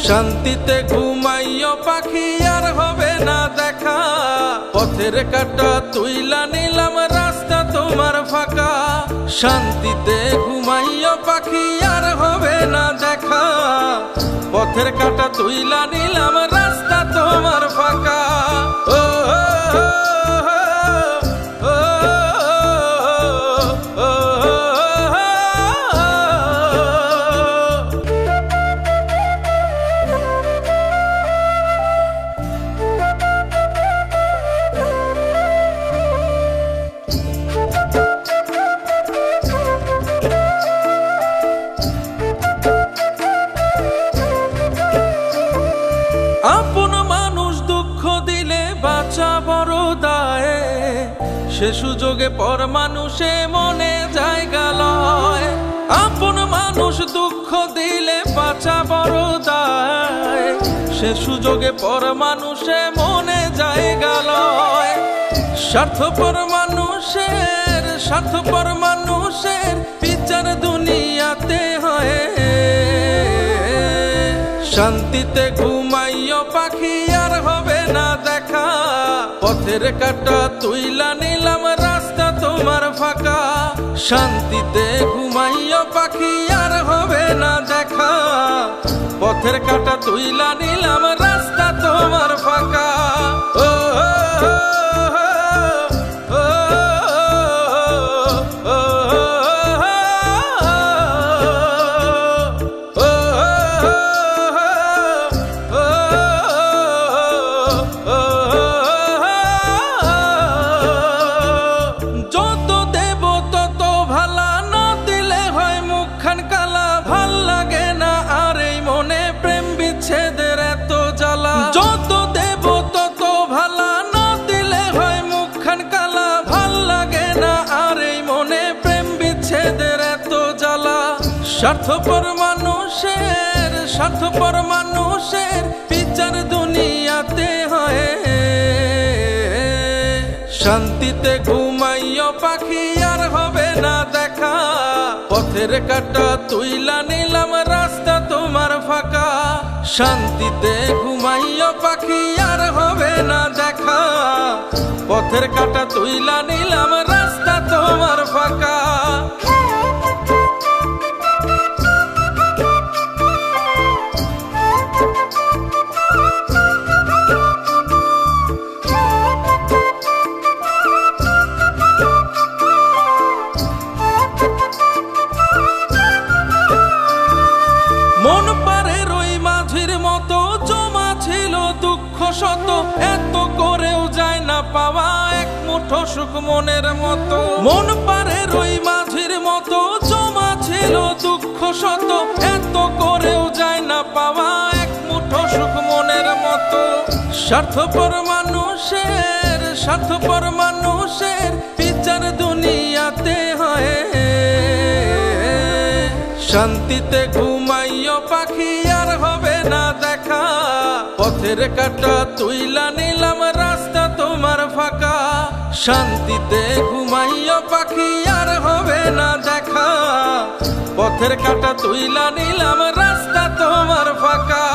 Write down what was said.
শান্তিতে ঘুমাইও পাখি আর হবে না দেখা, পথের কাঁটা তুইলা নিলাম রাস্তা তোমার ফাঁকা। শান্তিতে ঘুমাইও পাখি আর হবে না দেখা, পথের কাঁটা তুইলা নিলাম রাস্তা তোমার ফাঁকা। ও আপন মানুষ দুঃখ দিলে বাঁচা বড় দায়, সে সুযোগে পর মানুষে মনে জায়গা লয়। আপন মানুষ দুঃখ দিলে বাঁচা বড় দায়, সে সুযোগে পর মানুষে মনে জায়গা লয়। স্বার্থপর মানুষের বিচার দুনিয়াতে হয়। শান্তিতে ঘুমাইও পাখি আর হবে না দেখা, পথের কাঁটা তুইলা নিলাম রাস্তা তোমার ফাঁকা। শান্তিতে ঘুমাইও পাখি আর হবে না দেখা, পথের কাঁটা তুইলা নিলাম রাস্তা তোমার ফাঁকা। ও স্বার্থপর মানুষের বিচার দুনিয়াতে হয়। শান্তিতে ঘুমাইও পাখি আর হবে না দেখা, পথের কাঁটা তুইলা নিলাম রাস্তা তোমার ফাঁকা। শান্তিতে ঘুমাইও পাখি আর হবে না দেখা, পথের কাঁটা তুইলা নিলাম রাস্তা তোমার ফাঁকা। মন পারের ওই মাঝির মতো জমা ছিল দুঃখ শত, এত করেও যায় না পাওয়া এক মুঠো সুখ মনের মতো। মন পারের ওই মাঝির মতো জমা ছিল দুঃখ শত, এত করেও যায় না পাওয়া এক মুঠো সুখ মনের মতো। স্বার্থপর মানুষের বিচার দুনিয়াতে হয়। শান্তিতে ঘুমাইও পাখি আর হবে না দেখা, পথের কাঁটা তুইলা নিলাম রাস্তা তোমার ফাঁকা। শান্তিতে ঘুমাইও পাখি আর হবে না দেখা, পথের কাঁটা তুইলা নিলাম রাস্তা তোমার ফাঁকা।